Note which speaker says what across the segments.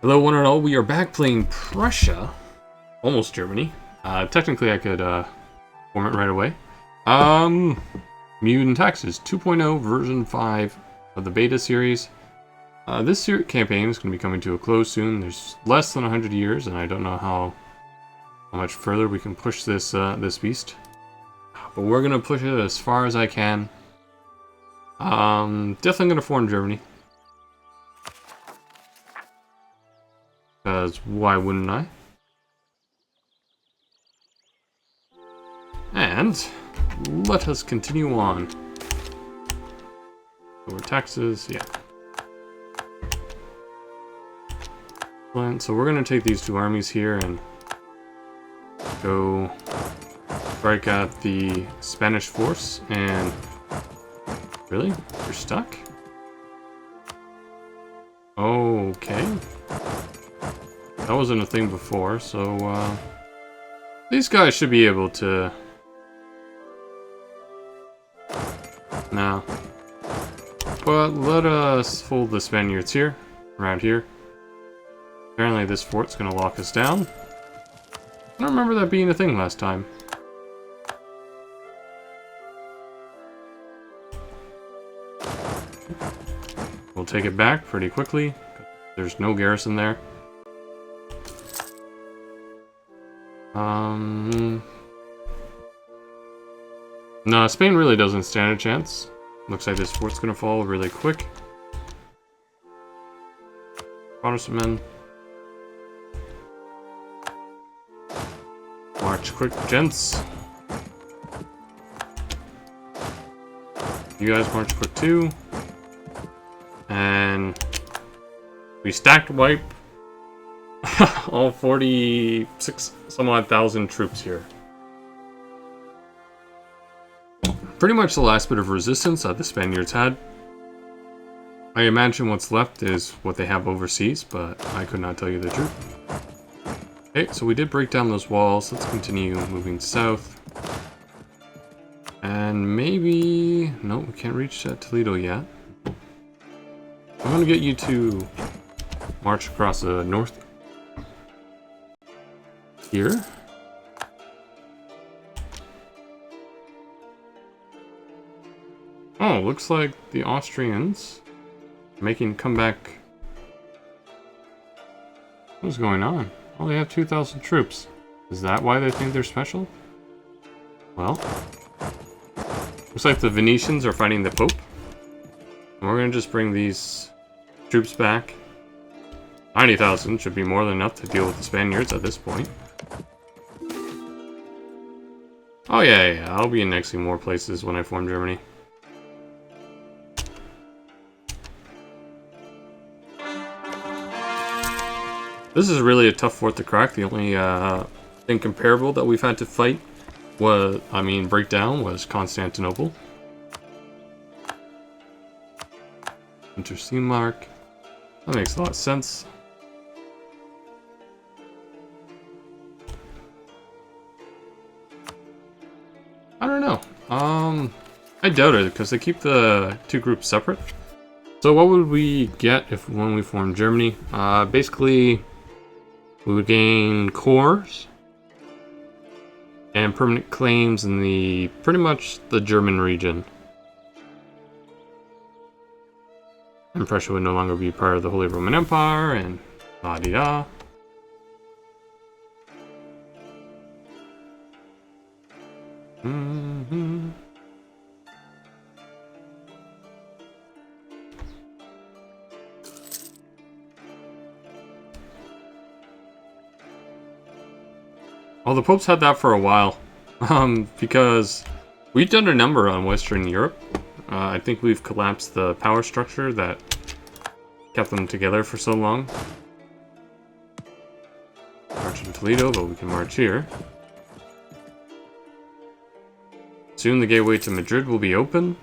Speaker 1: Hello one and all, we are back playing Prussia. Almost Germany. Technically I could form it right away. Mutant Taxes 2.0 version 5 of the beta series. This campaign is going to be coming to a close soon. There's less than 100 years and I don't know how much further we can push this this beast. But we're going to push it as far as I can. Definitely going to form Germany. Because why wouldn't I? And let us continue on. Lower taxes, yeah. So we're going to take these two armies here and go strike at the Spanish force. And really? You're stuck? Okay. That wasn't a thing before, so these guys should be able to... No. But let us hold the Spaniards here, around here. Apparently this fort's gonna lock us down. I don't remember that being a thing last time. We'll take it back pretty quickly. There's no garrison there. No, Spain really doesn't stand a chance. Looks like this fort's gonna fall really quick. Protestant men. March quick, gents. You guys march quick too. And we stacked wipe all 46 some odd thousand troops here. Pretty much the last bit of resistance that the Spaniards had. I imagine what's left is what they have overseas, but I could not tell you the truth. Okay, so we did break down those walls. Let's continue moving south. And maybe... No, we can't reach Toledo yet. I'm going to get you to march across the north here. Oh, looks like the Austrians making comeback. What's going on? Oh, they have 2,000 troops. Is that why they think they're special? Well, looks like the Venetians are fighting the Pope. And we're going to just bring these troops back. 90,000 should be more than enough to deal with the Spaniards at this point. Oh yeah, I'll be annexing more places when I form Germany. This is really a tough fort to crack. The only thing comparable that we've had to fight was, break down, was Constantinople. Enter C mark. That makes a lot of sense. I don't know. I doubt it because they keep the two groups separate. So what would we get if when we formed Germany? Basically, we would gain cores and permanent claims in the pretty much the German region. And Prussia would no longer be part of the Holy Roman Empire and la-di-da. Well, the Popes had that for a while, because we've done a number on Western Europe. I think we've collapsed the power structure that kept them together for so long. March in Toledo, but we can march here. Soon the gateway to Madrid will be open.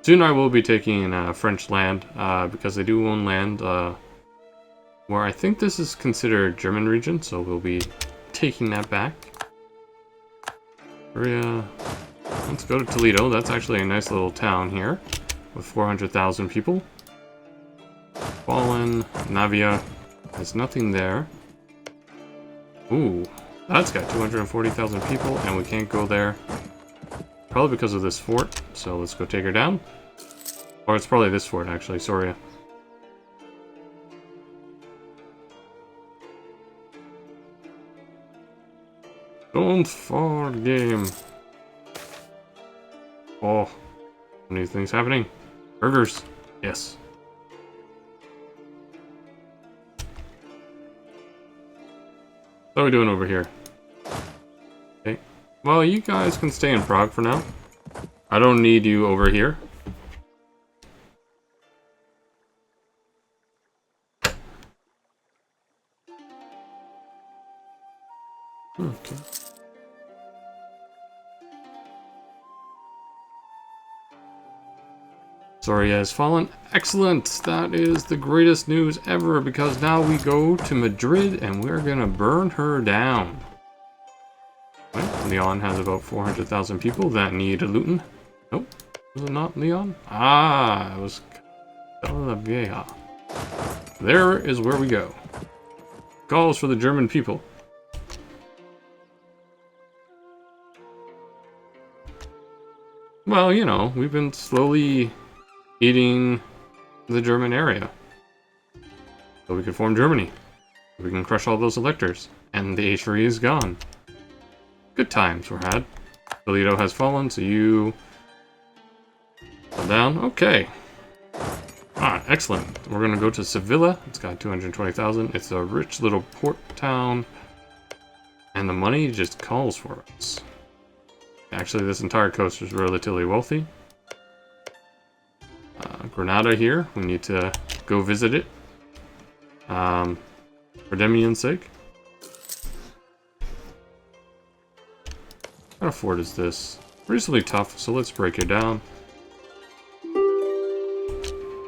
Speaker 1: Soon I will be taking French land, because they do own land where I think this is considered German region, so we'll be taking that back. Korea. let's go to Toledo. That's actually a nice little town here with 400,000 people. Fallen, Navia. There's nothing there. Ooh, that's got 240,000 people, and we can't go there. Probably because of this fort, so let's go take her down. Or it's probably this fort, actually, sorry. Don't fall, game. Oh, new things happening. Burgers, yes. What are we doing over here? Okay. Well, you guys can stay in Prague for now. I don't need you over here. Okay. Soria has fallen. Excellent! That is the greatest news ever, because now we go to Madrid and we're gonna burn her down. Right. Leon has about 400,000 people that need a looting. Nope. Was it not Leon? Ah, it was Castella la Vieja. There is where we go. Calls for the German people. Well, you know, we've been slowly eating the German area. So we can form Germany. We can crush all those electors. And the H3 is gone. Good times were had. Toledo has fallen, so you fell down. Okay. Ah, excellent. We're going to go to Sevilla. It's got 220,000. It's a rich little port town. And the money just calls for us. Actually, this entire coast is relatively wealthy. Granada here. We need to go visit it. For Demian's sake. What kind of fort is this? Reasonably tough, so let's break it down.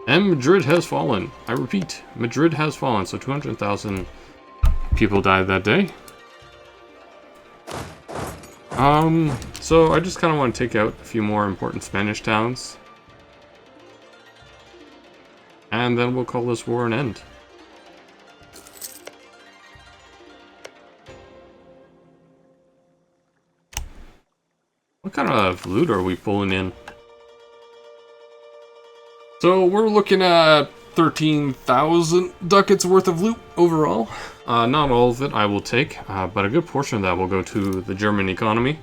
Speaker 1: And Madrid has fallen. I repeat, Madrid has fallen. So 200,000 people died that day. So I just kind of want to take out a few more important Spanish towns. And then we'll call this war an end. What kind of loot are we pulling in? So we're looking at 13,000 ducats worth of loot overall. Not all of it I will take, but a good portion of that will go to the German economy.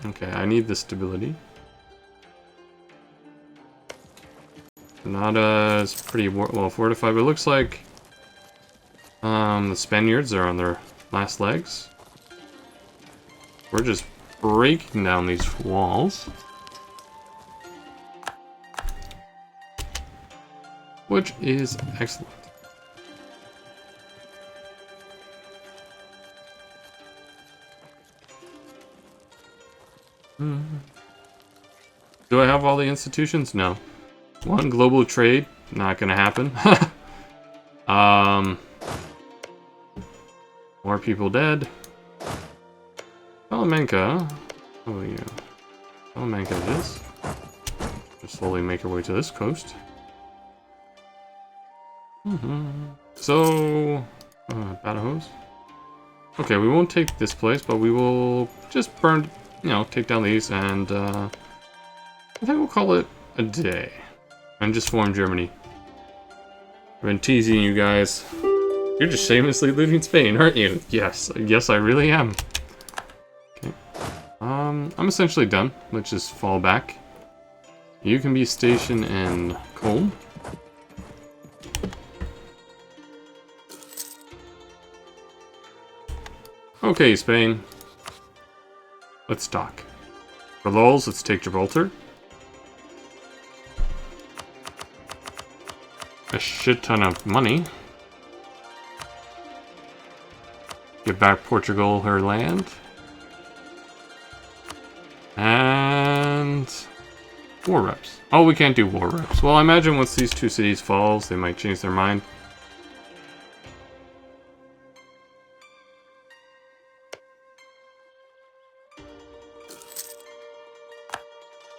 Speaker 1: Okay, I need the stability. Granada is pretty well fortified, but it looks like the Spaniards are on their last legs. We're just breaking down these walls. Which is excellent. Do I have all the institutions? No. One, global trade. Not gonna happen. More people dead. Salamanca. Oh yeah. Salamanca it is. Just slowly make our way to this coast. So, Badajoz. Okay, we won't take this place, but we will just burn, you know, take down these, and I think we'll call it a day. And just form Germany. I've been teasing you guys. You're just shamelessly looting Spain, aren't you? Yes, yes, I really am. Okay. I'm essentially done. Let's just fall back. You can be stationed in Colm. Okay, Spain. Let's talk. For lulz, let's take Gibraltar. A shit ton of money. Give back Portugal her land. And war reps. Oh, we can't do war reps. Well, I imagine once these two cities falls, they might change their mind.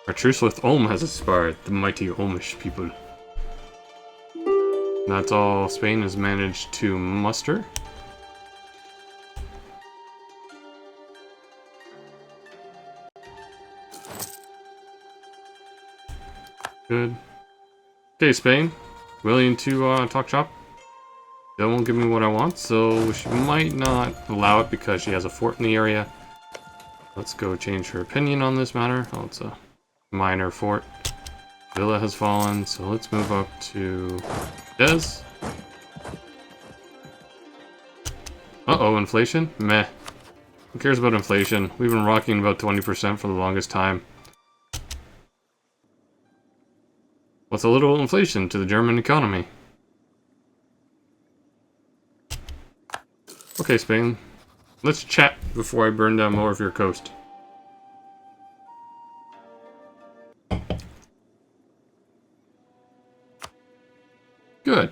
Speaker 1: Our truce with Ulm has expired, the mighty Ulmish people. That's all Spain has managed to muster. Good. Okay, Spain. Willing to talk shop? They won't give me what I want, so she might not allow it because she has a fort in the area. Let's go change her opinion on this matter. Oh, it's a minor fort. Villa has fallen, so let's move up to Des. Uh-oh, inflation? Meh. Who cares about inflation? We've been rocking about 20% for the longest time. What's a little inflation to the German economy? Okay, Spain. Let's chat before I burn down more of your coast. Good.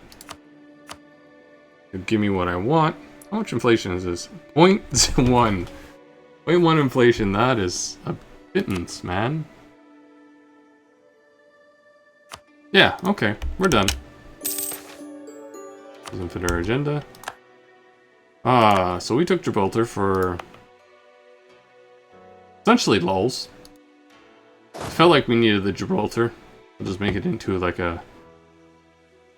Speaker 1: Give me what I want. How much inflation is this? 0.1. 0.1 inflation. That is a pittance, man. Yeah, okay. We're done. Doesn't fit our agenda. So we took Gibraltar for essentially lulz. Felt like we needed the Gibraltar. We'll just make it into like a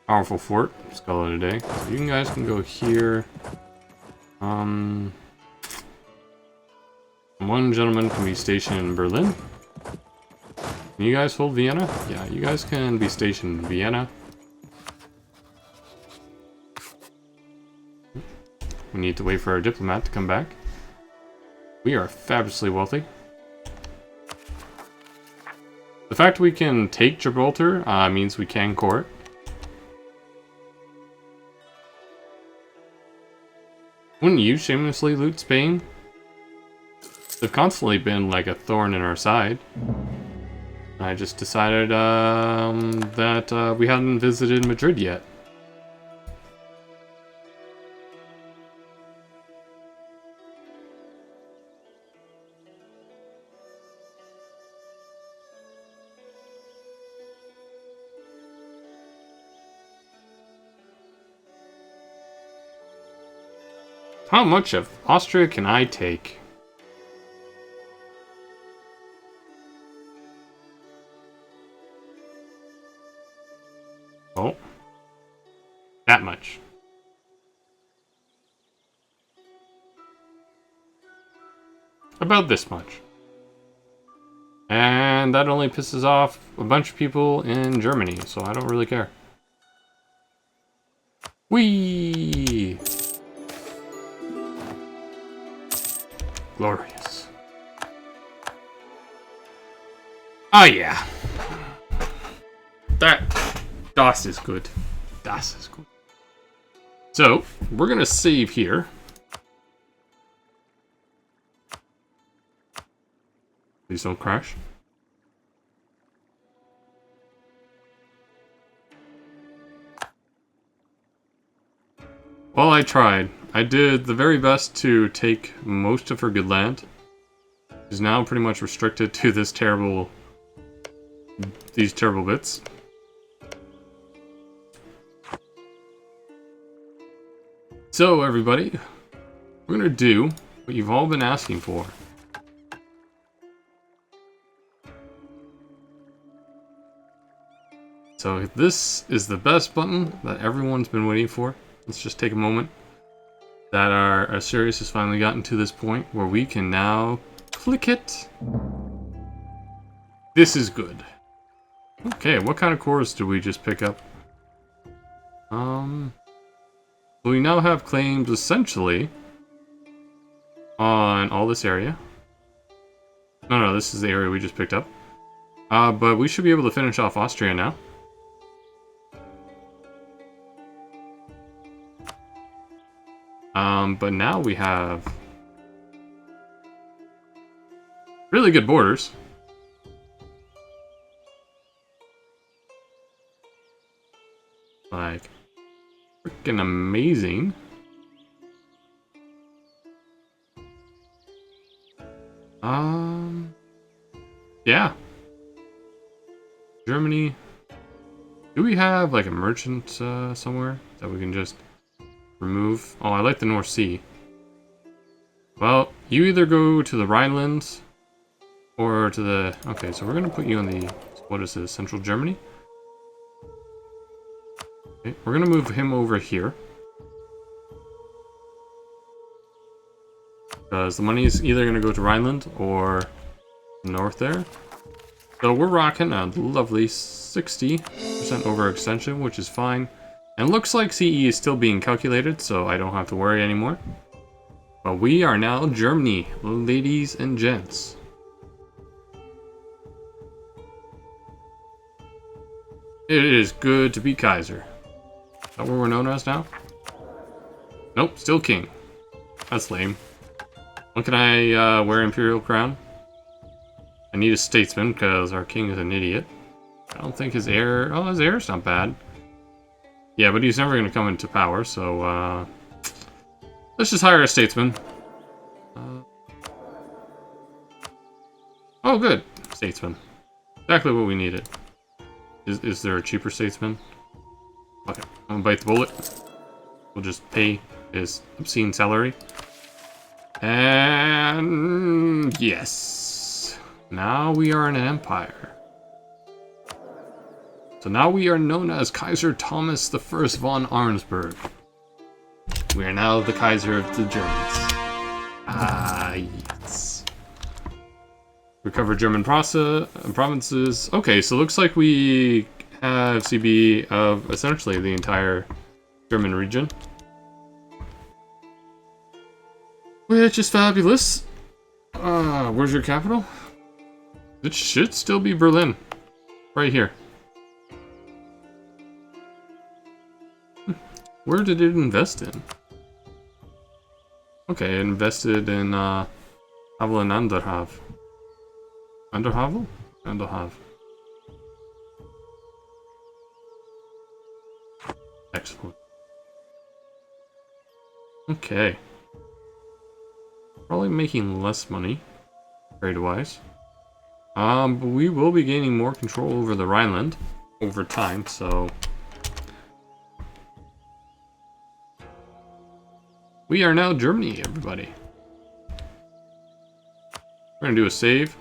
Speaker 1: powerful fort. Let's call it a day. So you guys can go here. One gentleman can be stationed in Berlin. Can you guys hold Vienna? Yeah, you guys can be stationed in Vienna. We need to wait for our diplomat to come back. We are fabulously wealthy. The fact we can take Gibraltar means we can core it. Wouldn't you shamelessly loot Spain? They've constantly been like a thorn in our side. I just decided that we hadn't visited Madrid yet. How much of Austria can I take? Oh. That much. About this much. And that only pisses off a bunch of people in Germany, so I don't really care. Whee! Glorious. Oh yeah. Das is good. Das is good. So, we're gonna save here. Please don't crash. Well, I tried. I did the very best to take most of her good land. She's now pretty much restricted to these terrible bits. So, everybody, we're gonna do what you've all been asking for. So, this is the best button that everyone's been waiting for. Let's just take a moment that our series has finally gotten to this point where we can now click it. This is good. Okay, what kind of cores do we just pick up? We now have claims essentially on all this area. No, this is the area we just picked up. But we should be able to finish off Austria now. But now we have really good borders. Like, freaking amazing. Yeah. Germany. Do we have like a merchant somewhere that we can just remove? Oh, I like the North Sea. Well, you either go to the Rhineland or to the... Okay, so we're going to put you in the... What is this? Central Germany? Okay, we're going to move him over here. Because the money is either going to go to Rhineland or north there. So we're rocking a lovely 60% overextension, which is fine. And looks like CE is still being calculated, so I don't have to worry anymore. But we are now Germany, ladies and gents. It is good to be Kaiser. Is that what we're known as now? Nope, still king. That's lame. When can I wear Imperial Crown? I need a statesman, because our king is an idiot. I don't think his heir... Oh, his heir's not bad. Yeah, but he's never going to come into power, so... let's just hire a statesman. Oh, good. Statesman. Exactly what we needed. Is there a cheaper statesman? Okay, I'm gonna bite the bullet. We'll just pay his obscene salary. And... yes. Now we are an empire. So now we are known as Kaiser Thomas I von Arnsberg. We are now the Kaiser of the Germans. Ah, yes. Recover German provinces. Okay, so looks like we have CB of essentially the entire German region. Which is fabulous. Where's your capital? It should still be Berlin. Right here. Where did it invest in? Okay, it invested in Havel and Anderhav. Anderhavel? Anderhav. Excellent. Okay. Probably making less money, trade-wise. But we will be gaining more control over the Rhineland over time, so... we are now Germany, everybody. We're gonna do a save.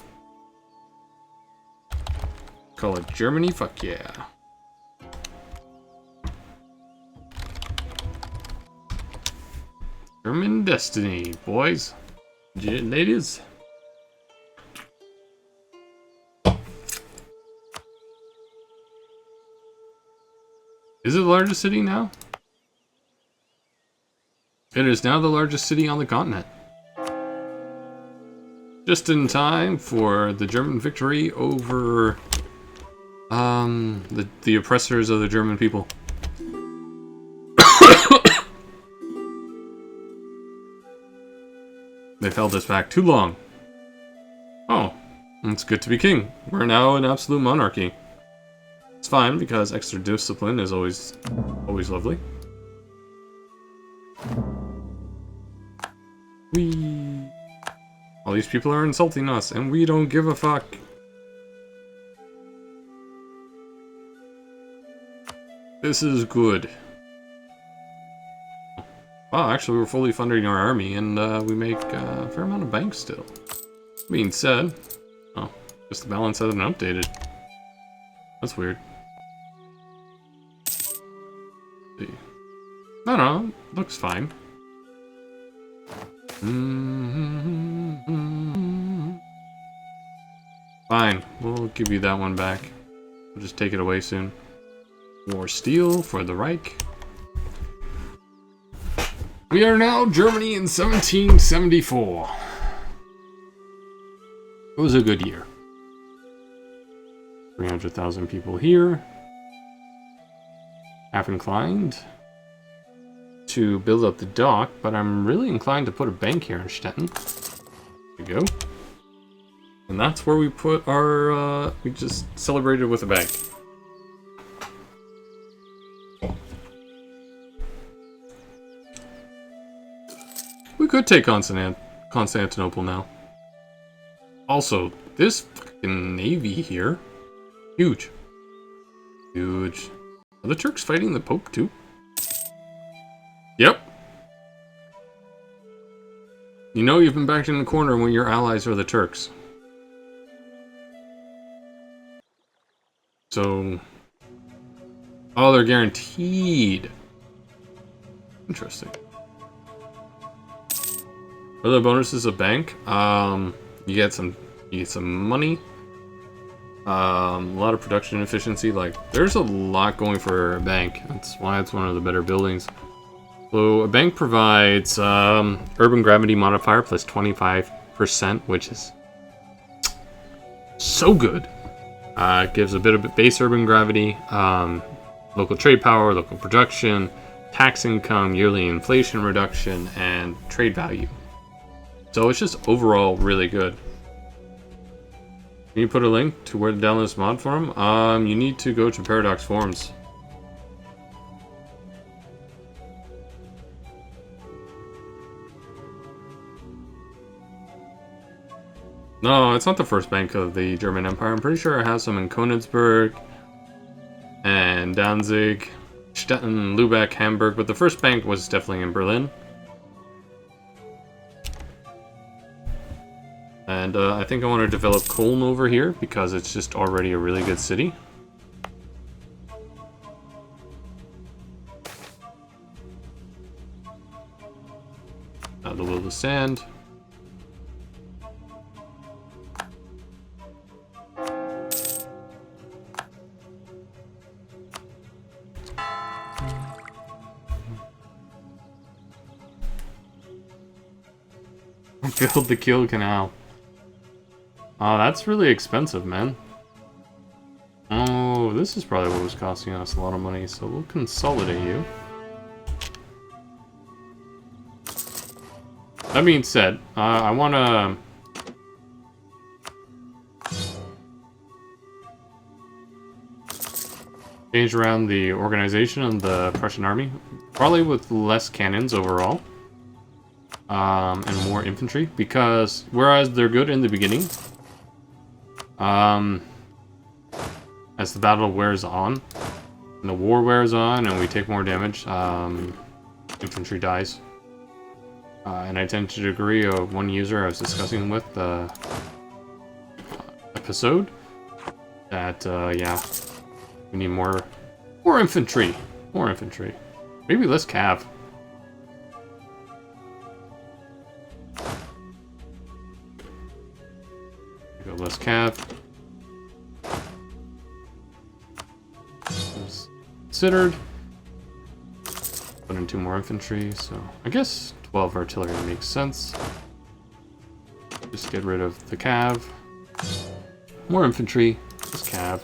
Speaker 1: Call it Germany, fuck yeah. German destiny, boys. Ladies. Is it the largest city now? It is now the largest city on the continent. Just in time for the German victory over the oppressors of the German people. They've held us back too long. Oh, it's good to be king. We're now an absolute monarchy. It's fine because extra discipline is always lovely. All these people are insulting us, and we don't give a fuck. This is good. Wow, actually we're fully funding our army, and we make a fair amount of banks still. Being said, oh, just the balance hasn't updated. That's weird. Let's see. No, looks fine. Fine, we'll give you that one back. We'll just take it away soon. More steel for the Reich. We are now Germany in 1774. It was a good year. 300,000 people here. Half inclined to build up the dock, but I'm really inclined to put a bank here in Stettin. There we go. And that's where we put our, we just celebrated with a bank. We could take Constantinople now. Also, this fucking navy here, huge. Huge. Are the Turks fighting the Pope too? Yep. You know you've been backed in the corner when your allies are the Turks. So... Oh, they're guaranteed. Interesting. Other bonuses of bank. You get some money. A lot of production efficiency. Like, there's a lot going for a bank. That's why it's one of the better buildings. So a bank provides urban gravity modifier plus 25%, which is so good. It gives a bit of base urban gravity, local trade power, local production, tax income, yearly inflation reduction, and trade value. So it's just overall really good. Can you put a link to where to download this mod form? You need to go to Paradox Forums. No, it's not the first bank of the German Empire. I'm pretty sure it has some in Königsberg and Danzig, Stettin, Lübeck, Hamburg, but the first bank was definitely in Berlin. And I think I want to develop Cologne over here because it's just already a really good city. The Will of the Sand. Build the Kiel Canal. Oh, that's really expensive, man. Oh, this is probably what was costing us a lot of money, so we'll consolidate you. That being said, I want to... change around the organization of the Prussian army. Probably with less cannons overall. And more infantry, because whereas they're good in the beginning, as the battle wears on, and the war wears on, and we take more damage, infantry dies. And I tend to agree of one user I was discussing with the episode that, yeah, we need more infantry. More infantry. Maybe less cav. Go less cav. Considered. Put in 2 more infantry, so I guess 12 artillery makes sense. Just get rid of the cav. More infantry, just cav.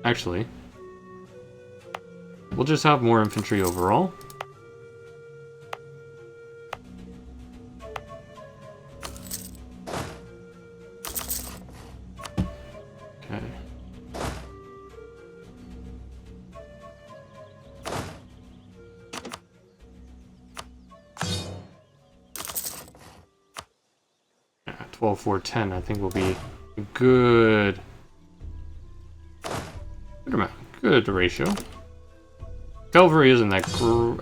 Speaker 1: Actually, we'll just have more infantry overall. Okay. Yeah, 12, 4, 10 I think will be a good amount. Good ratio. Cavalry isn't that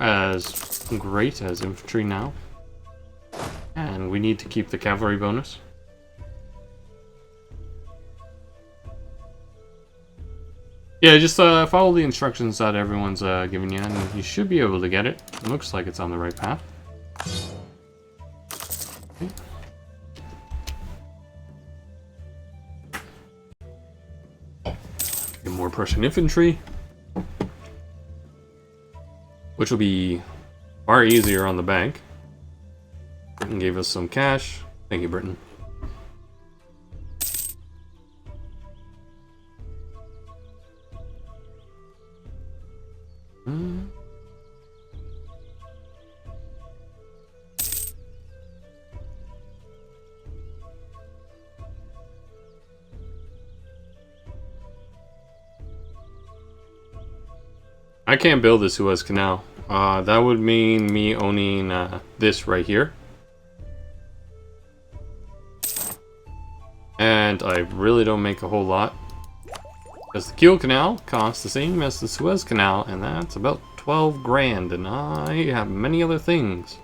Speaker 1: as great as infantry now. And we need to keep the cavalry bonus. Yeah, just follow the instructions that everyone's giving you, and you should be able to get it. It looks like it's on the right path. Okay. Get more Prussian infantry, which will be far easier on the bank. Britain gave us some cash. Thank you, Britain. I can't build the Suez Canal. That would mean me owning this right here. percent, I really don't make a whole lot. Because the Kiel Canal costs the same as the Suez Canal, and that's about 12 grand, and I have many other things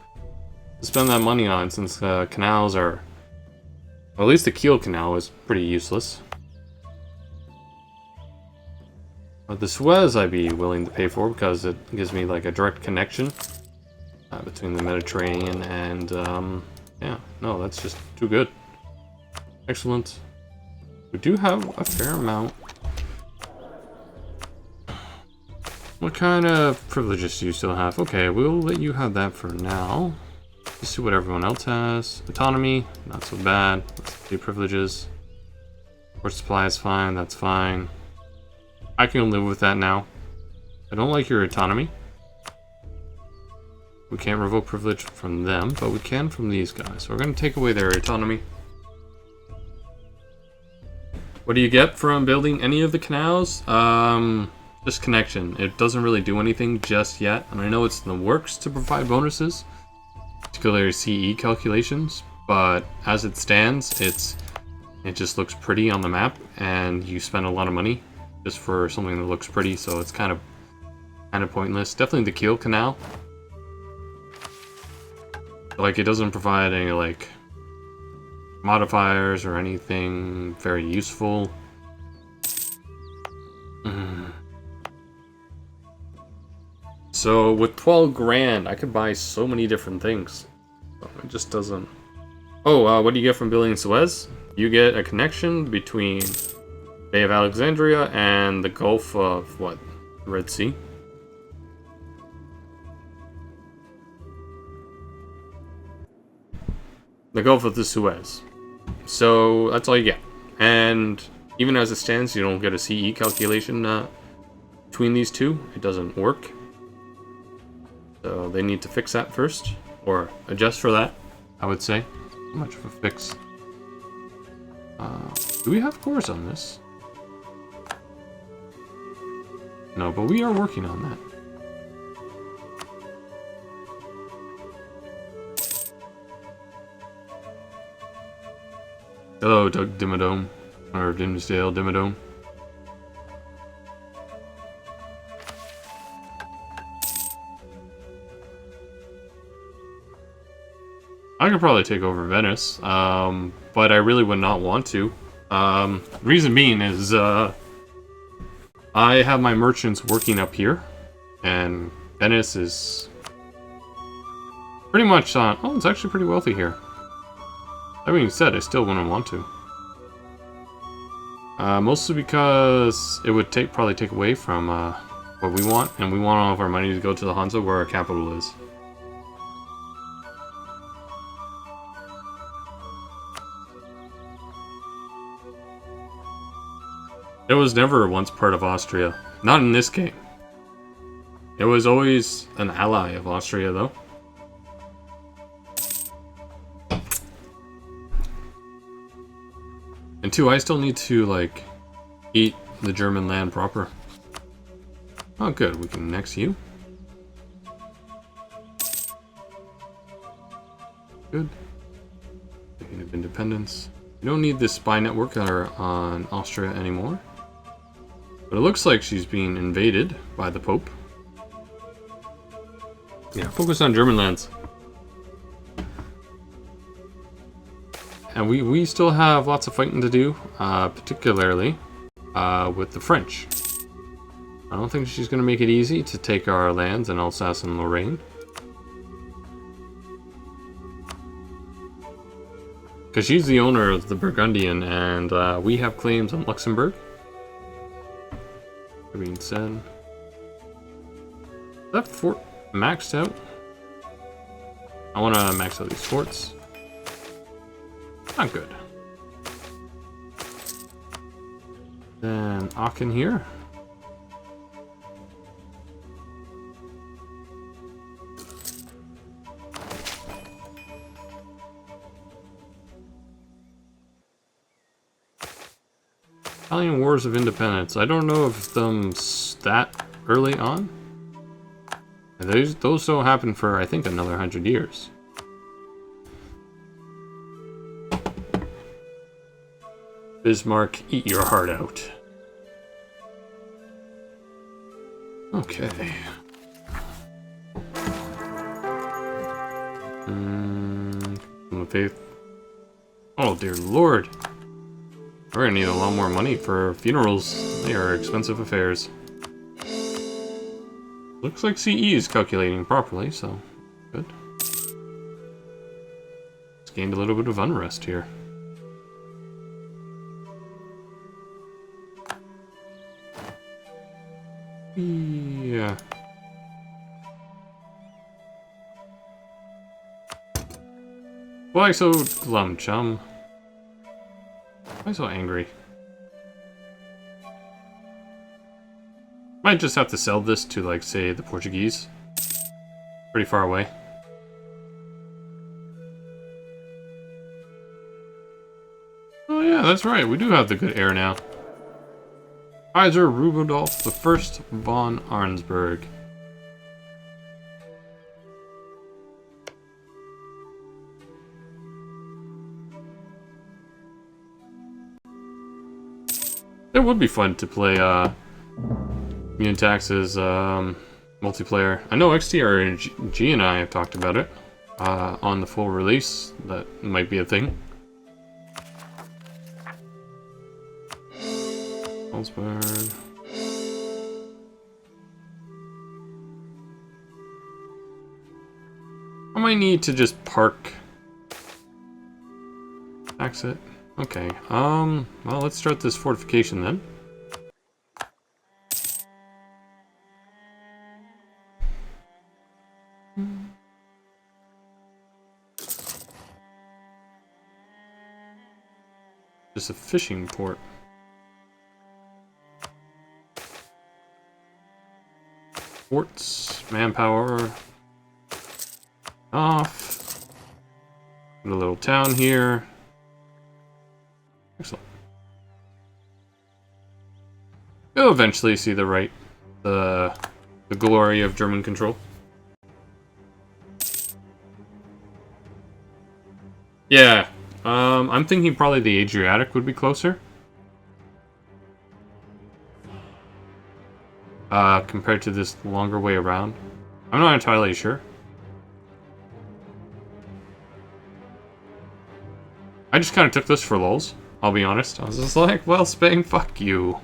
Speaker 1: to spend that money on, since canals are... Well, at least the Kiel Canal is pretty useless. But the Suez I'd be willing to pay for, because it gives me like a direct connection between the Mediterranean and, yeah, no, that's just too good. Excellent. We do have a fair amount. What kind of privileges do you still have? Okay, we'll let you have that for now. Let's see what everyone else has. Autonomy, not so bad. Let's see privileges. Port supply is fine, that's fine. I can live with that now. I don't like your autonomy. We can't revoke privilege from them, but we can from these guys. So we're going to take away their autonomy. What do you get from building any of the canals? Just connection. It doesn't really do anything just yet, and I know it's in the works to provide bonuses, particularly CE calculations, but as it stands, it just looks pretty on the map, and you spend a lot of money just for something that looks pretty, so it's kind of pointless. Definitely the Kiel Canal. Like, it doesn't provide any, like, modifiers or anything very useful. So, with 12 grand, I could buy so many different things. So it just doesn't... Oh, what do you get from building Suez? You get a connection between Bay of Alexandria and the Gulf of, what? The Red Sea? The Gulf of the Suez. So, that's all you get. And even as it stands, you don't get a CE calculation between these two. It doesn't work. So they need to fix that first, or adjust for that, I would say. How much of a fix? Do we have cores on this? No, but we are working on that. Hello, Doug Dimmadome, or Dimsdale Dimmadome. I could probably take over Venice, but I really would not want to. Reason being is, I have my merchants working up here, and Venice is pretty much on... Oh, it's actually pretty wealthy here. That being said, I still wouldn't want to. Mostly because it would probably take away from what we want, and we want all of our money to go to the Hansa where our capital is. It was never once part of Austria. Not in this game. It was always an ally of Austria, though. And two, I still need to, like, eat the German land proper. Oh, good. We can annex you. Good. Speaking of independence. You don't need this spy network on Austria anymore. But it looks like she's being invaded by the Pope. Yeah, focus on German lands. And we still have lots of fighting to do, particularly with the French. I don't think she's going to make it easy to take our lands in Alsace and Lorraine. Because she's the owner of the Burgundian, and we have claims on Luxembourg. That being said, is that fort maxed out? I want to max out these forts. Not good. Then Aachen here. Italian Wars of Independence. I don't know if them that early on. Those don't happen for, I think, another 100 years. Bismarck, eat your heart out. Okay. Faith. Oh dear lord. We're gonna need a lot more money for funerals. They are expensive affairs. Looks like CE is calculating properly, so good. It's gained a little bit of unrest here. Yeah. Why so glum, chum? Why so angry? Might just have to sell this to, like, say, the Portuguese. Pretty far away. Oh yeah, that's right. We do have the good heir now. Kaiser Rudolf I von Arnsberg. It would be fun to play Immune Tax's multiplayer. I know XTRG and I have talked about it on the full release. That might be a thing. Salzburg. I might need to just park. Tax it. Okay, well, let's start this fortification then. Just a fishing port. Ports, manpower, off. Put a little town here. Excellent. You'll eventually see the glory of German control. Yeah, I'm thinking probably the Adriatic would be closer. Compared to this longer way around. I'm not entirely sure. I just kind of took this for lulz. I'll be honest. I was just like, well, Spain, fuck you.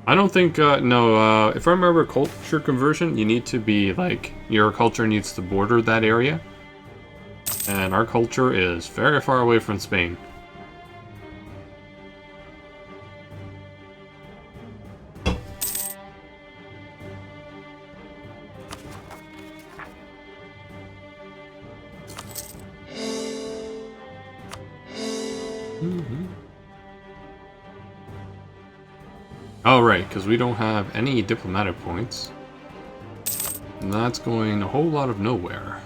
Speaker 1: I don't think, no, if I remember culture conversion, you need to be, like, your culture needs to border that area. And our culture is very far away from Spain. Oh, right, because we don't have any diplomatic points. And that's going a whole lot of nowhere.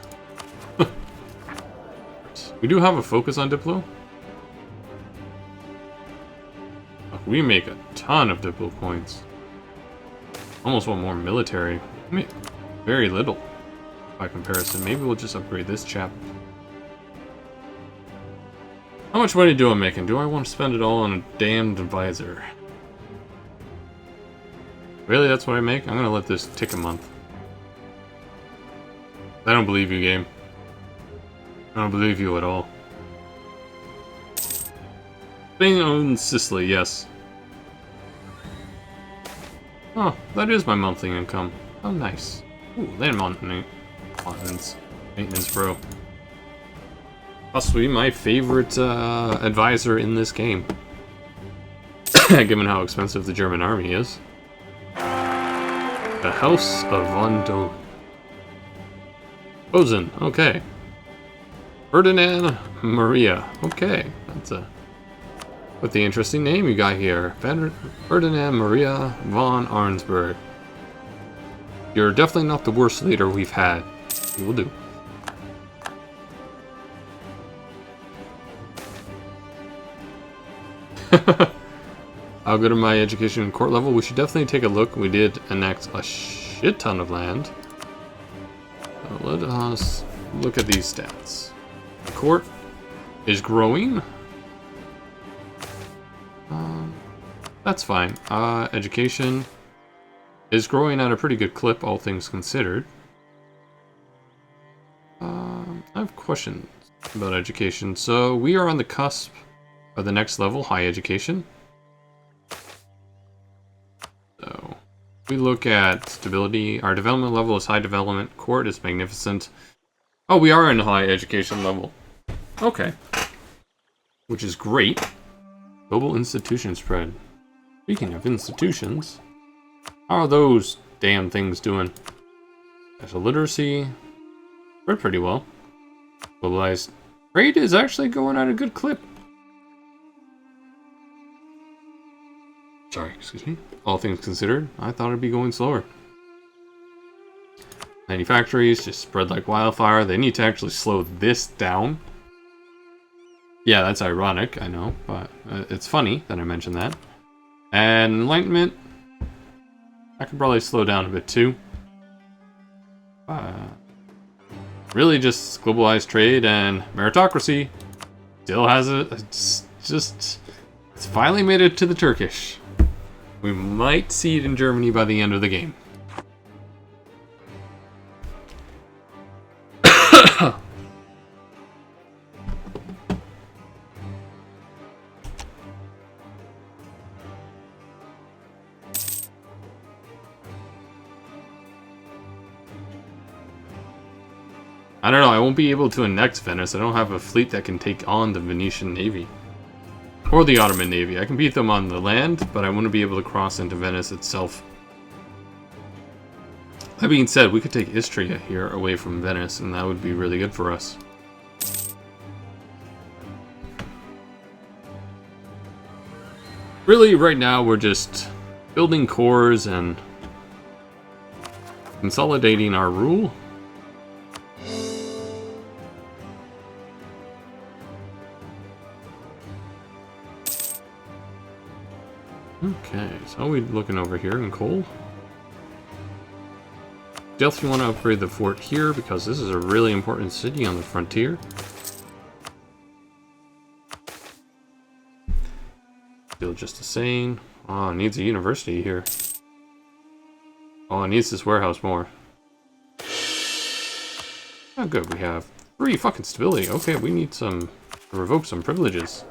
Speaker 1: We do have a focus on Diplo. We make a ton of Diplo points. Almost want more military. I mean, very little by comparison. Maybe we'll just upgrade this chap. How much money do I make, and do I want to spend it all on a damned advisor? Really, that's what I make? I'm gonna let this tick a month. I don't believe you, game. I don't believe you at all. Spain owns Sicily, yes. Oh, that is my monthly income. Oh, nice. Ooh, land maintenance, bro. Possibly my favorite advisor in this game. Given how expensive the German army is. The House of Von Dogen. Bozen, okay. Ferdinand Maria, okay. That's a... What the interesting name you got here. Ferdinand Maria von Arnsberg. You're definitely not the worst leader we've had. You will do. I'll go to my education and court level. We should definitely take a look. We did annex a shit ton of land. So let us look at these stats. The court is growing. That's fine. Education is growing at a pretty good clip, all things considered. I have questions about education. So we are on the cusp of the next level, high education. So we look at stability. Our development level is high development. Court is magnificent. Oh, we are in high education level. Okay. Which is great. Global institution spread. Speaking of institutions, how are those damn things doing? Special literacy. Spread pretty well. Globalized trade is actually going at a good clip. Sorry, excuse me. All things considered, I thought it'd be going slower. Manufactories just spread like wildfire. They need to actually slow this down. Yeah, that's ironic, I know, but it's funny that I mentioned that. And Enlightenment, I could probably slow down a bit too. Really just globalized trade and meritocracy still has it's finally made it to the Turkish. We might see it in Germany by the end of the game. I don't know, I won't be able to annex Venice. I don't have a fleet that can take on the Venetian Navy. Or the Ottoman Navy. I can beat them on the land, but I wouldn't be able to cross into Venice itself. That being said, we could take Istria here away from Venice, and that would be really good for us. Really, right now, we're just building cores and consolidating our rule. Okay, so how are we looking over here in coal? Definitely want to upgrade the fort here because this is a really important city on the frontier. Still just the same. Oh, it needs a university here. Oh, it needs this warehouse more. Oh, good, we have 3 fucking stability. Okay, we need to revoke some privileges.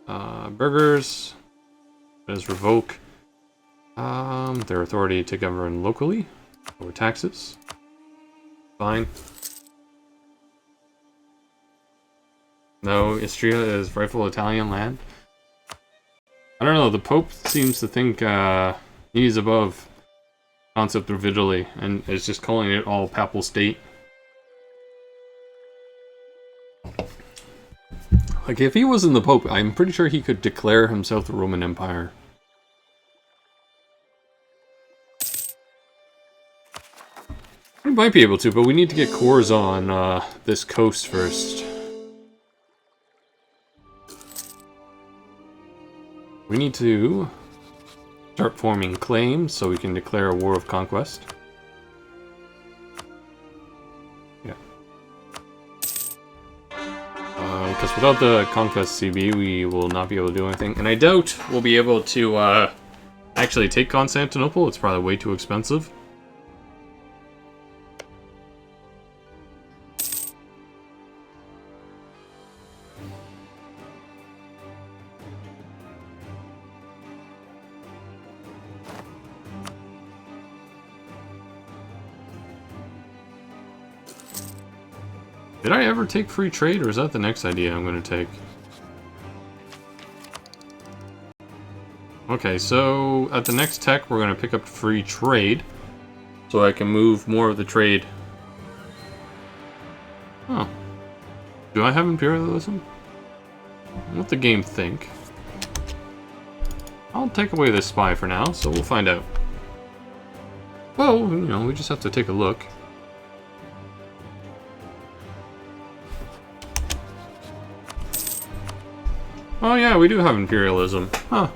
Speaker 1: Burghers. Does revoke their authority to govern locally or taxes. Fine. No, Istria is rightful Italian land. I don't know, the Pope seems to think he's above concept of Italy and is just calling it all papal state. Like, if he wasn't the Pope, I'm pretty sure he could declare himself the Roman Empire. He might be able to, but we need to get cores on this coast first. We need to start forming claims so we can declare a war of conquest. Yeah. Because without the Conquest CB, we will not be able to do anything. And I doubt we'll be able to actually take Constantinople. It's probably way too expensive. Did I ever take free trade, or is that the next idea I'm going to take? Okay, so at the next tech, we're going to pick up free trade, so I can move more of the trade. Oh. Do I have imperialism? What the game think? I'll take away this spy for now, so we'll find out. Well, you know, we just have to take a look. Oh yeah, we do have imperialism. Huh.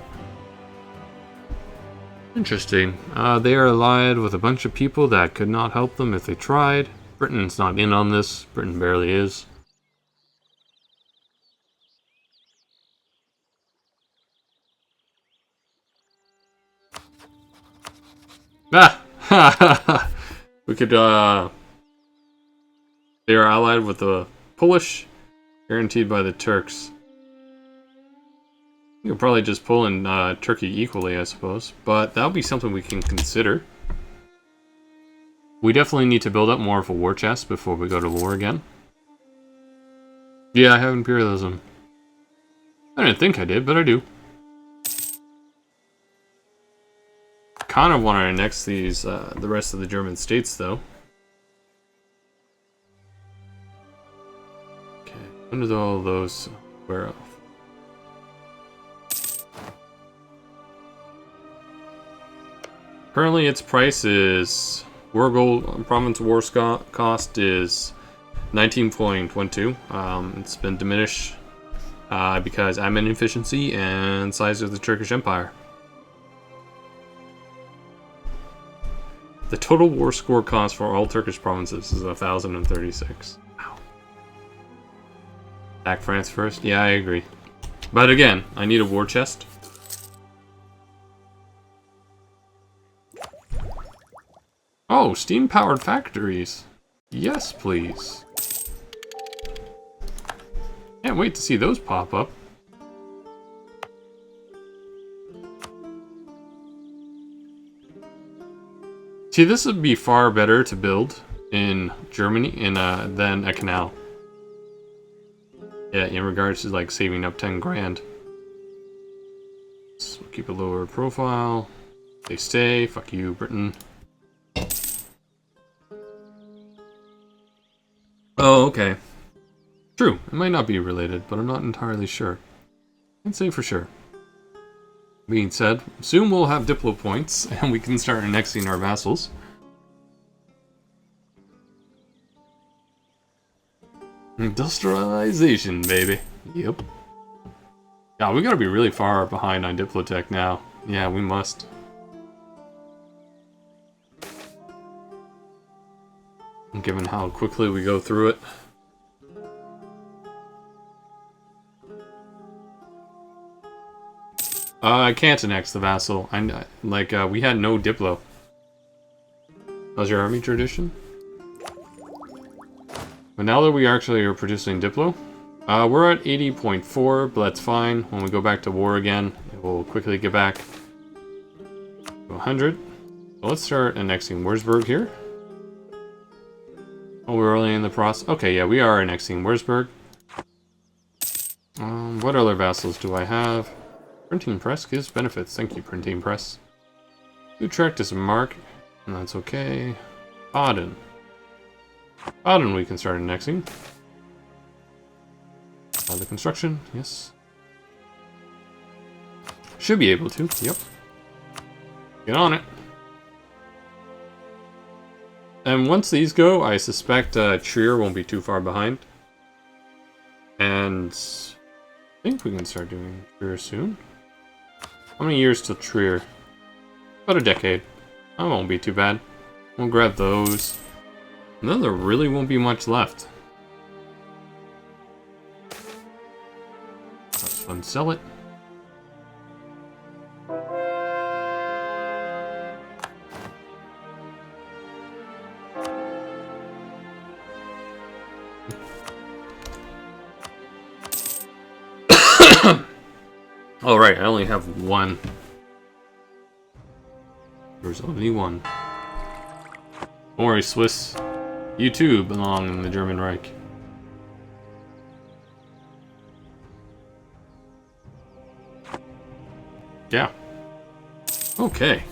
Speaker 1: Interesting. They are allied with a bunch of people that could not help them if they tried. Britain's not in on this. Britain barely is. Ah! We could, they are allied with the Polish, guaranteed by the Turks. You could probably just pull in Turkey equally, I suppose. But that'll be something we can consider. We definitely need to build up more of a war chest before we go to war again. Yeah, I have imperialism. I didn't think I did, but I do. Kind of want to annex these, the rest of the German states, though. Okay, when do all those wear off? Currently, its price is Wargold province war cost is 19.12. It's been diminished because admin efficiency and size of the Turkish Empire. The total war score cost for all Turkish provinces is 1,036. Wow. Attack France first? Yeah, I agree. But again, I need a war chest. Oh, steam-powered factories. Yes, please. Can't wait to see those pop up. See, this would be far better to build in Germany than a canal. Yeah, in regards to like saving up 10 grand. So we'll keep a lower profile. They stay. Fuck you, Britain. Oh, okay. True, it might not be related, but I'm not entirely sure. Can't say for sure. Being said, soon we'll have Diplo points, and we can start annexing our vassals. Industrialization, baby. Yep. Yeah, we gotta be really far behind on Diplotech now. Yeah, we must. Given how quickly we go through it. I can't annex the vassal. We had no Diplo. How's your army tradition? But now that we actually are producing Diplo, we're at 80.4, but that's fine. When we go back to war again, it will quickly get back to 100. So let's start annexing Würzburg here. Oh, we're only in the process. Okay, yeah, we are annexing Würzburg. What other vassals do I have? Printing press gives benefits. Thank you, printing press. Utrecht is a mark, and that's okay. Baden. Baden we can start annexing. The construction, yes. Should be able to, yep. Get on it. And once these go, I suspect Trier won't be too far behind. And I think we can start doing Trier soon. How many years till Trier? About a decade. That won't be too bad. We'll grab those. And then there really won't be much left. Let's unsell it. Oh right, I only have one. There's only one. Don't worry, Swiss. You too belong in the German Reich. Yeah. Okay.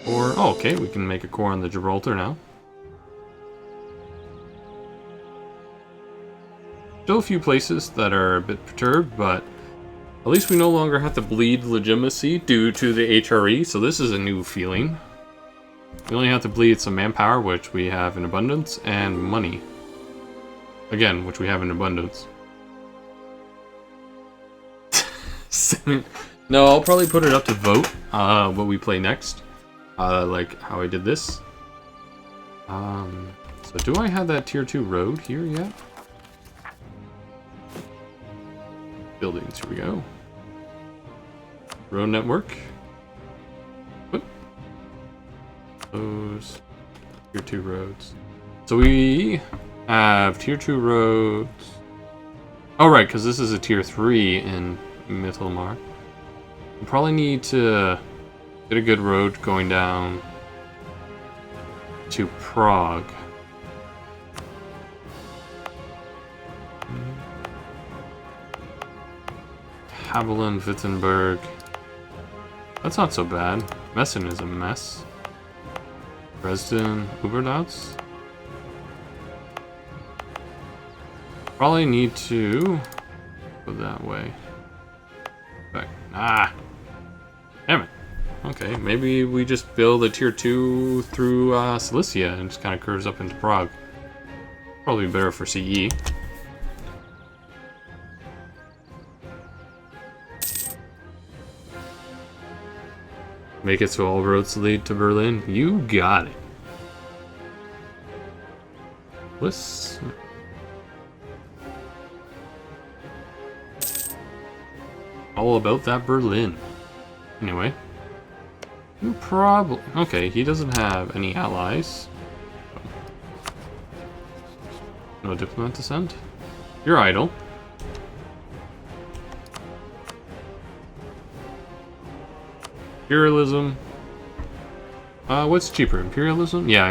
Speaker 1: Okay, we can make a core on the Gibraltar now. Still a few places that are a bit perturbed, but at least we no longer have to bleed legitimacy due to the HRE, so this is a new feeling. We only have to bleed some manpower, which we have in abundance, and money. Again, which we have in abundance. No, I'll probably put it up to vote what we play next. Like how I did this. So do I have that tier 2 road here yet? Buildings, here we go. Road network. Whoop. Those tier 2 roads. So we have tier 2 roads. Oh right, because this is a tier 3 in Mittelmar. We probably need to get a good road going down to Prague. Hamelin, Wittenberg. That's not so bad. Messen is a mess. Dresden, Oberlaus. Probably need to go that way. Back. Ah! Damn it. Okay, maybe we just build a tier 2 through Silesia and just kind of curves up into Prague. Probably better for CE. Make it so all roads lead to Berlin. You got it. Let's... all about that Berlin. Anyway. You probably... okay, he doesn't have any allies. No diplomat to send? You're idle. Imperialism. What's cheaper? Imperialism? Yeah,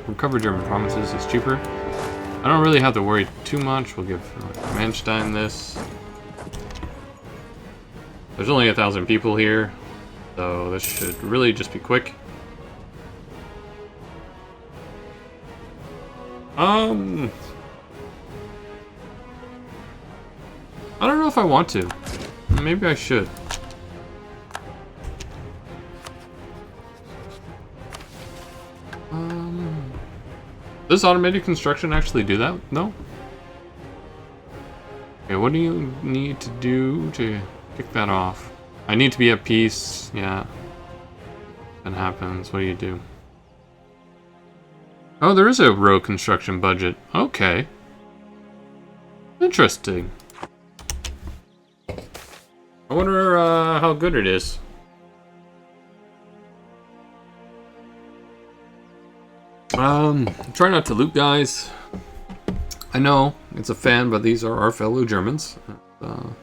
Speaker 1: recover German provinces is cheaper. I don't really have to worry too much. We'll give Manstein this. There's only 1,000 people here, so this should really just be quick. I don't know if I want to. Maybe I should. Does automated construction actually do that? No? Okay, what do you need to do to kick that off? I need to be at peace. Yeah. That happens. What do you do? Oh, there is a road construction budget. Okay. Interesting. I wonder how good it is. Try not to loot, guys. I know it's a fan, but these are our fellow Germans. That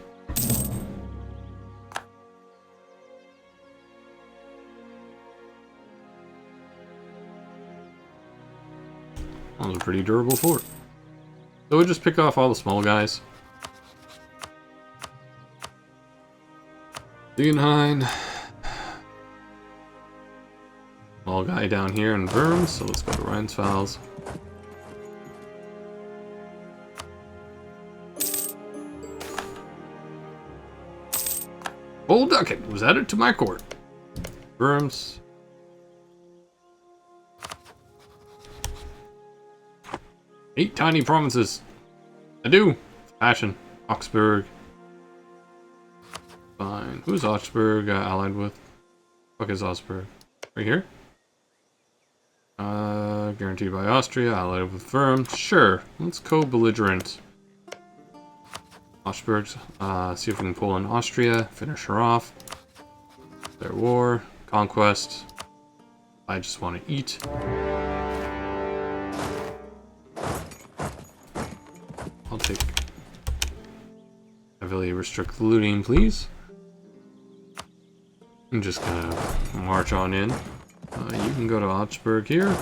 Speaker 1: was a pretty durable fort. So we'll just pick off all the small guys. Leonheim. Small guy down here in Worms, so let's go to Rheinsfels. Old Ducat was added to my court. Worms. Eight tiny provinces. I do. Passion. Augsburg. Fine. Who's Augsburg allied with? Fuck is Augsburg? Right here? Guaranteed by Austria, allied with firms. Sure, let's co-belligerent. Augsburg, see if we can pull in Austria, finish her off. Their war, conquest. I just want to eat. I'll take... heavily restrict the looting, please. I'm just gonna march on in. You can go to Augsburg here.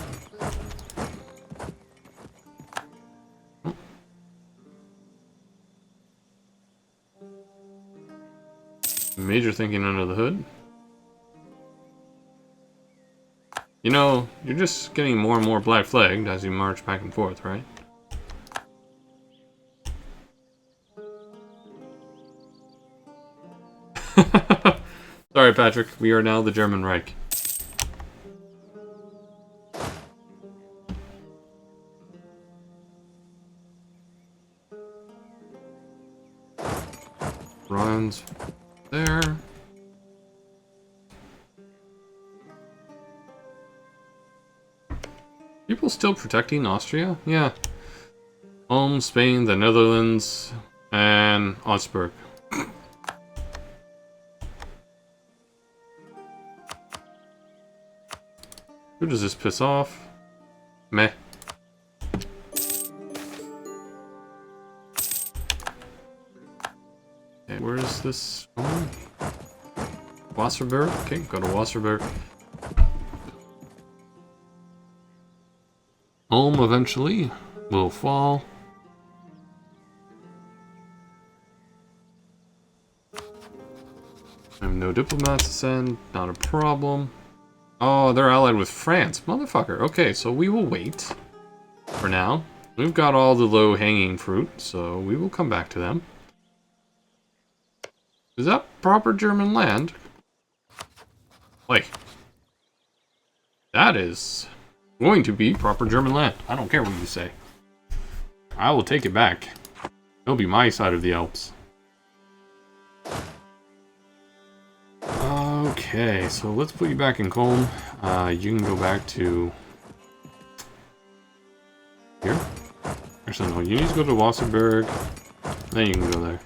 Speaker 1: Major thinking under the hood. You know, you're just getting more and more black flagged as you march back and forth, right? Sorry, Patrick. We are now the German Reich. Ryan's there. People still protecting Austria? Yeah. Ulm, Spain, the Netherlands, and Augsburg. Who does this piss off? Meh. Okay, where is this going? Wasserburg? Okay, go to Wasserburg. Ulm eventually will fall. I have no diplomats to send, not a problem. Oh, they're allied with France. Motherfucker. Okay, so we will wait. For now. We've got all the low-hanging fruit, so we will come back to them. Is that proper German land? Like, that is going to be proper German land. I don't care what you say. I will take it back. It'll be my side of the Alps. Okay, so let's put you back in Köln. You can go back to here. Actually, no, you need to go to Wasserburg. Then you can go there.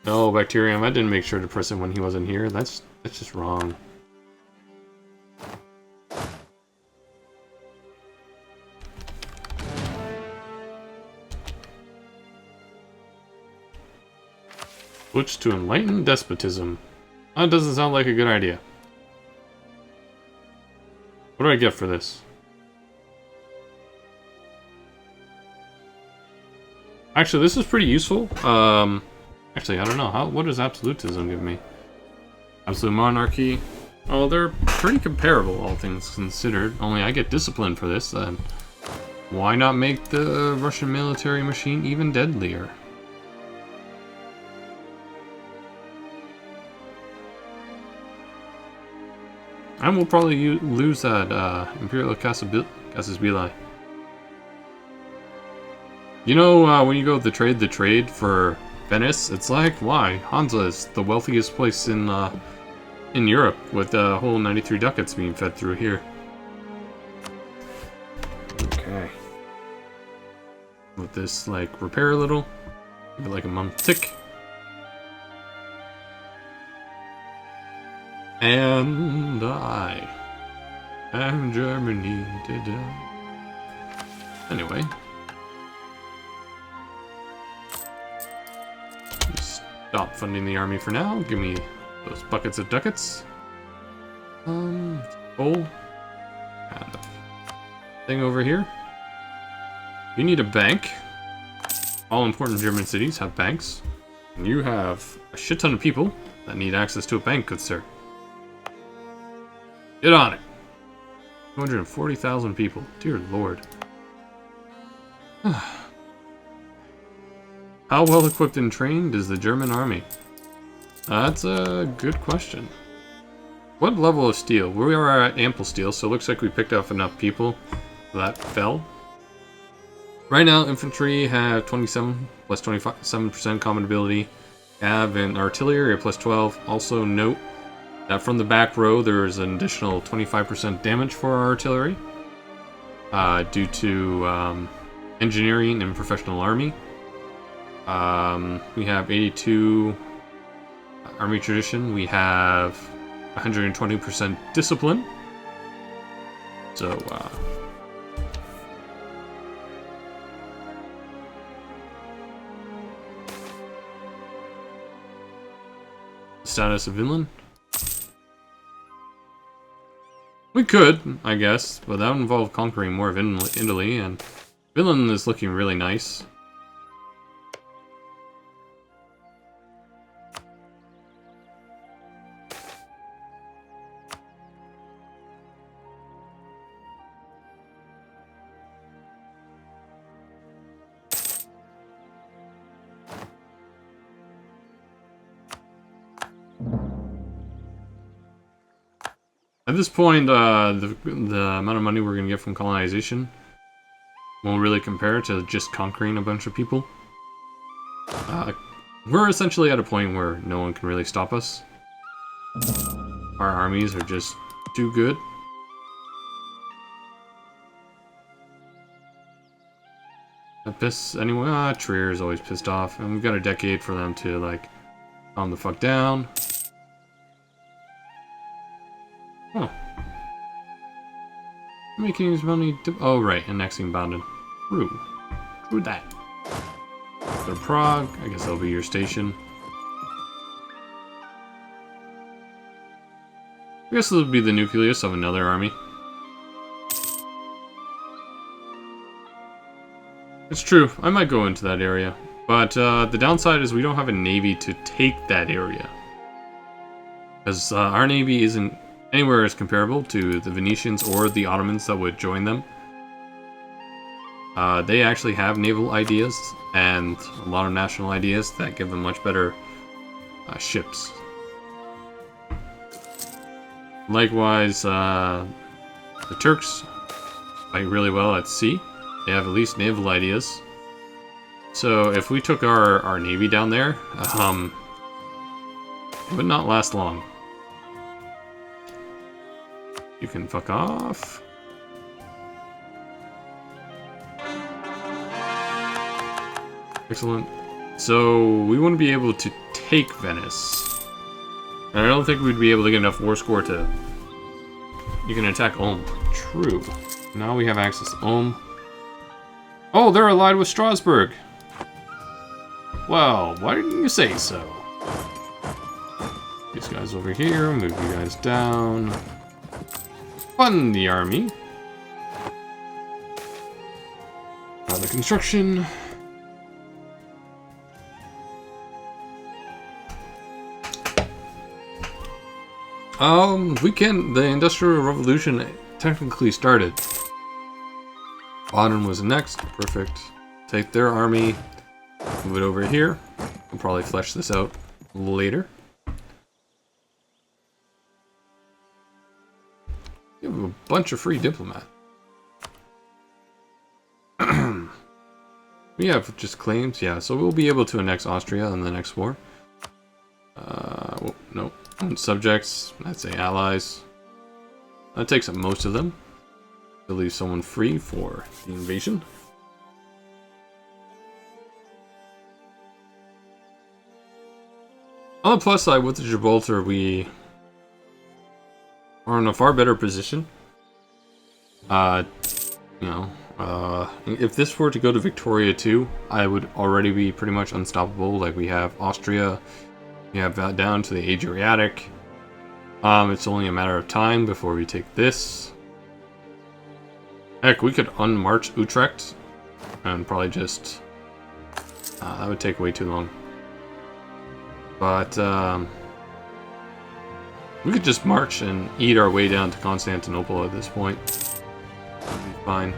Speaker 1: No, Bacterium, I didn't make sure to press it when he wasn't here. That's just wrong. Switch to enlightened despotism. That doesn't sound like a good idea. What do I get for this? Actually, this is pretty useful. Actually, I don't know. What does absolutism give me? Absolute monarchy. Oh, they're pretty comparable, all things considered. Only I get discipline for this, then. Why not make the Russian military machine even deadlier? And we'll probably lose that Imperial Casasbili. You know, when you go the trade for Venice, it's like, why? Hansa is the wealthiest place in Europe, with the whole 93 ducats being fed through here. Okay. Let this, like, repair a little. Give it like a month tick. And I am Germany today. Anyway. Stop funding the army for now. Give me those buckets of ducats. Coal. And a thing over here. You need a bank. All important German cities have banks. And you have a shit ton of people that need access to a bank, good sir. Get on it. 240,000 people. Dear Lord. How well equipped and trained is the German army? That's a good question. What level of steel? We are at ample steel, so it looks like we picked up enough people that fell. Right now, infantry have 27 plus 27% common ability. Cav and artillery are plus 12. Also note that from the back row, there is an additional 25% damage for our artillery due to engineering and professional army. We have 82 army tradition. We have 120% discipline. So, status of Vinland. We could, I guess, but that would involve conquering more of Italy, and Vinland is looking really nice. At this point, the amount of money we're going to get from colonization won't really compare to just conquering a bunch of people. We're essentially at a point where no one can really stop us. Our armies are just too good. That piss anyone? Trier is always pissed off, and we've got a decade for them to like calm the fuck down. Huh. Making his money. Oh right, annexing Baden. True. True that. Go to Prague. I guess that'll be your station. I guess this will be the nucleus of another army. It's true, I might go into that area. But the downside is we don't have a navy to take that area. Because our navy isn't anywhere as comparable to the Venetians or the Ottomans that would join them. They actually have naval ideas and a lot of national ideas that give them much better ships. Likewise, the Turks fight really well at sea. They have at least naval ideas. So if we took our navy down there, it would not last long. You can fuck off. Excellent. So we wouldn't be able to take Venice. And I don't think we'd be able to get enough war score to... You can attack Ulm. True. Now we have access to Ulm. Oh, they're allied with Strasbourg. Well, why didn't you say so? These guys over here, move you guys down. Fund the army. The construction. The Industrial Revolution technically started. Baden was next. Perfect. Take their army, move it over here. We'll probably flesh this out later. You have a bunch of free diplomat. We have just claims, yeah, so we'll be able to annex Austria in the next war. Well, no. Subjects, I'd say allies. That takes up most of them. To leave someone free for the invasion. On the plus side, with the Gibraltar, we are in a far better position. If this were to go to Victoria too, I would already be pretty much unstoppable. Like, we have Austria, we have that down to the Adriatic. It's only a matter of time before we take this. Heck, we could unmarch Utrecht and probably just... that would take way too long. But, we could just march and eat our way down to Constantinople at this point. That'd be fine.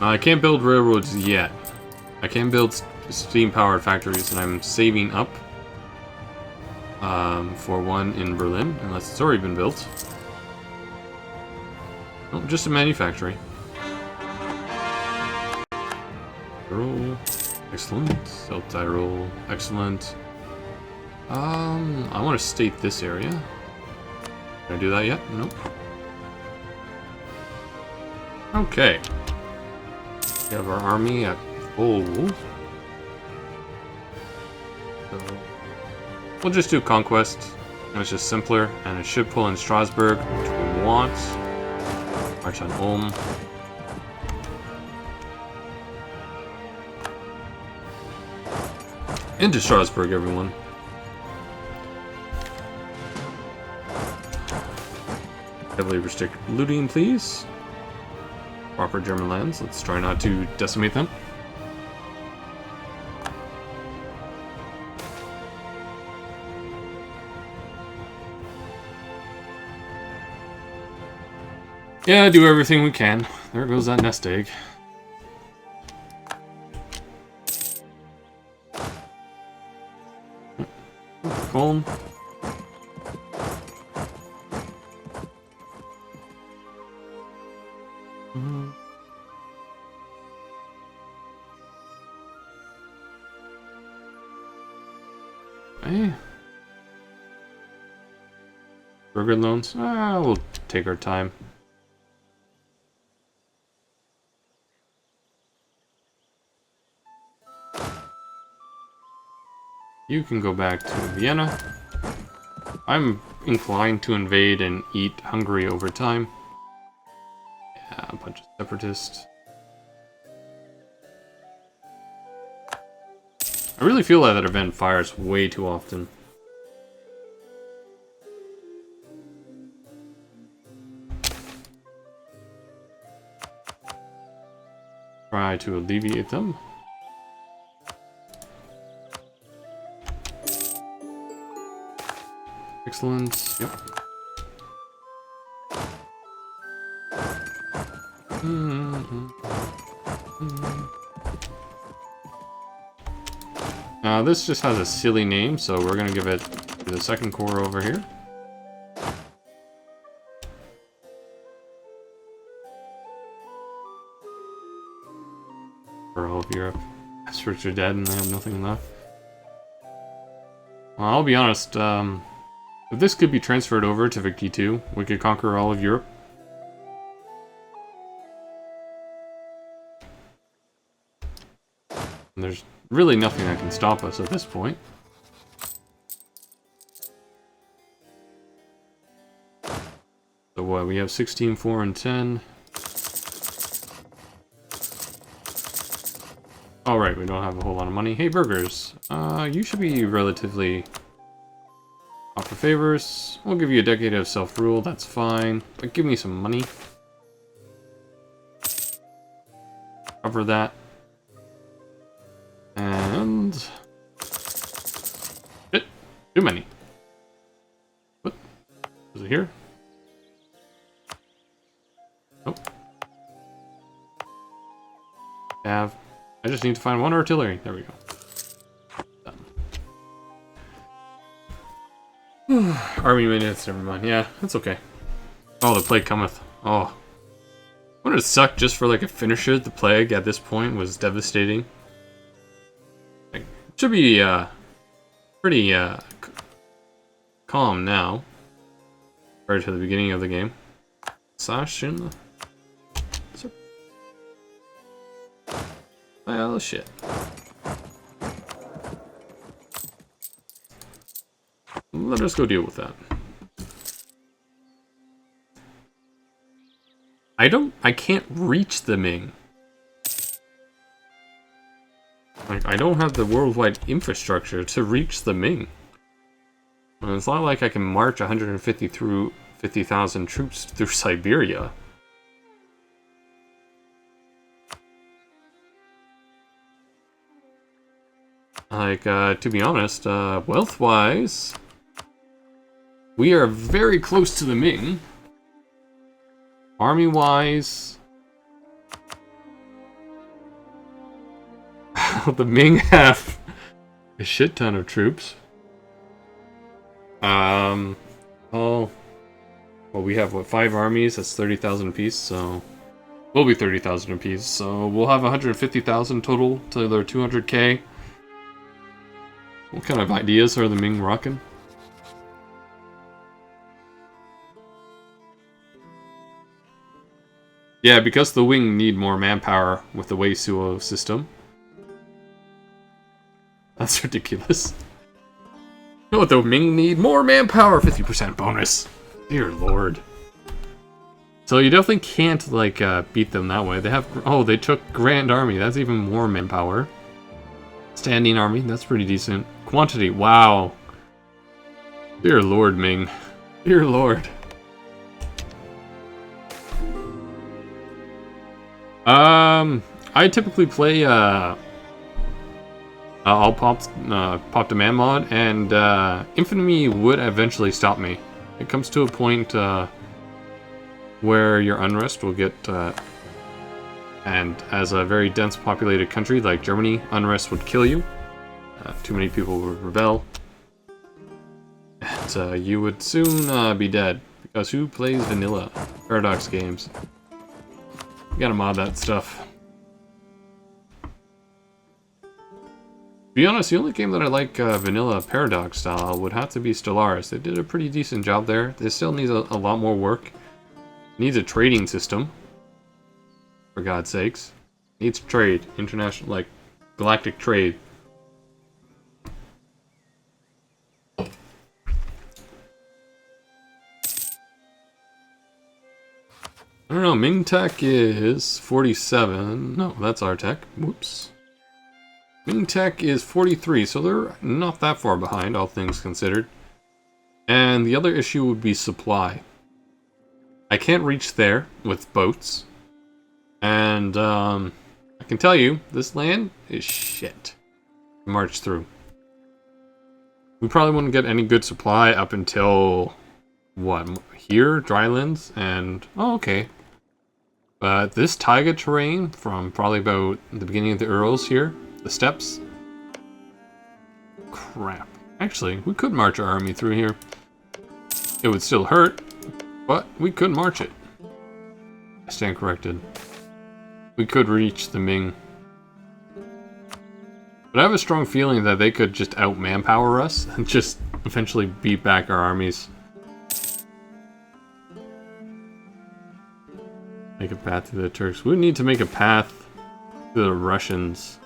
Speaker 1: I can't build railroads yet. I can build steam-powered factories, and I'm saving up for one in Berlin, unless it's already been built. Oh, just a manufacturing. Tyrol, excellent. South Tyrol, excellent. I want to state this area. Can I do that yet? Nope. Okay. We have our army at full. So we'll just do conquest. And it's just simpler, and it should pull in Strasbourg, which we want. March on Ulm. Into Strasbourg, everyone. Heavily restricted looting, please. Proper German lands. Let's try not to decimate them. Yeah, do everything we can. There goes that nest egg. home. Hey. Burger loans? We'll take our time. You can go back to Vienna. I'm inclined to invade and eat Hungary over time. Yeah, a bunch of separatists. I really feel like that event fires way too often. Try to alleviate them. Excellent. Yep. Now this just has a silly name, so we're gonna give it the second core over here. For all of Europe. Experts are dead and they have nothing left. Well, I'll be honest, if this could be transferred over to Vic T2, we could conquer all of Europe. And there's really nothing that can stop us at this point. So what, we have 16, 4, and 10. Alright, we don't have a whole lot of money. Hey, burgers. You should be relatively... Offer favors. We'll give you a decade of self-rule, that's fine. But give me some money. Cover that. And... Shit! Too many. What? Is it here? Nope. Have. I just need to find one artillery. There we go. Army minutes, never mind. Yeah, that's okay. Oh, the plague cometh. Oh. Wouldn't it suck just for like a finisher? The plague at this point was devastating. Like, it should be pretty calm now. Compared to the beginning of the game. Sashin. Well, shit. Let us go deal with that. I can't reach the Ming. Like, I don't have the worldwide infrastructure to reach the Ming. And it's not like I can march 50,000 troops through Siberia. Like, to be honest, wealth-wise, we are very close to the Ming. Army-wise, the Ming have a shit ton of troops. Well, we have, what, 5 armies? That's 30,000 apiece, so... We'll be 30,000 apiece, so we'll have 150,000 total to their 200k. What kind of ideas are the Ming rocking? Yeah, because the Wing need more manpower with the Wei-Suo system. That's ridiculous. No, the Ming need more manpower, 50% bonus. Dear lord. So you definitely can't, like, beat them that way. They have... Oh, they took Grand Army. That's even more manpower. Standing Army. That's pretty decent. Quantity. Wow. Dear lord, Ming. Dear lord. I typically play, I'll pop demand mod, and, infamy would eventually stop me. It comes to a point, where your unrest will get, and as a very dense populated country like Germany, unrest would kill you. Too many people would rebel. but you would soon be dead. Because who plays vanilla Paradox games? You gotta mod that stuff. To be honest, the only game that I like vanilla Paradox style would have to be Stellaris. They did a pretty decent job there. They still need a lot more work. Needs a trading system. For God's sakes. Needs trade. International, like, galactic trade. I don't know, Ming Tech is 47. No, that's our tech. Whoops. Ming Tech is 43, so they're not that far behind, all things considered. And the other issue would be supply. I can't reach there with boats. And I can tell you, this land is shit to march through. We probably wouldn't get any good supply up until, what, here? Drylands? And, oh, okay. But this taiga terrain from probably about the beginning of the Urals here, the steppes. Crap. Actually, we could march our army through here. It would still hurt, but we could march it. I stand corrected. We could reach the Ming. But I have a strong feeling that they could just out-manpower us and just eventually beat back our armies. Make a path to the Turks. We would need to make a path to the Russians.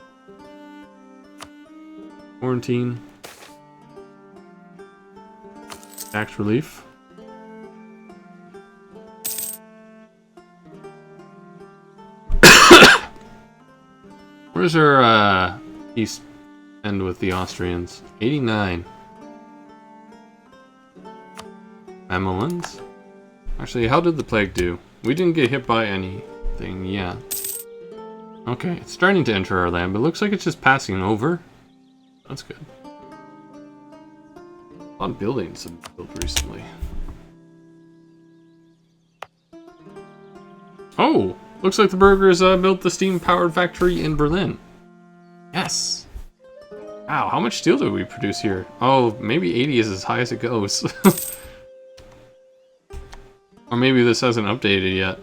Speaker 1: Quarantine. Tax relief. Where's our peace end with the Austrians? 89. Mamelons? Actually, how did the plague do? We didn't get hit by anything yet. Okay, it's starting to enter our land, but it looks like it's just passing over. That's good. A lot of buildings have been built recently. Oh! Looks like the burgers built the steam-powered factory in Berlin. Yes! Wow, how much steel do we produce here? Oh, maybe 80 is as high as it goes. Or maybe this hasn't updated yet.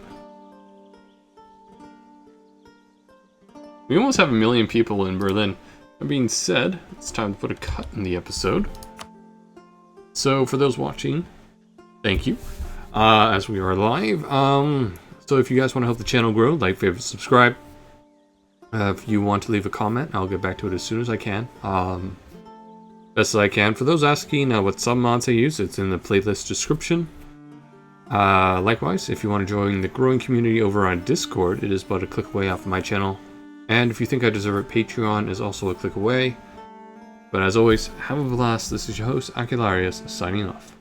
Speaker 1: We almost have 1 million people in Berlin. That being said, it's time to put a cut in the episode. So for those watching, thank you. As we are live, so if you guys want to help the channel grow, like, favorite, subscribe. If you want to leave a comment, I'll get back to it as soon as I can. Best as I can. For those asking what submods I use, it's in the playlist description. Likewise, if you want to join the growing community over on Discord, it is but a click away off of my channel. And if you think I deserve it, Patreon is also a click away. But as always, have a blast. This is your host, Acularius, signing off.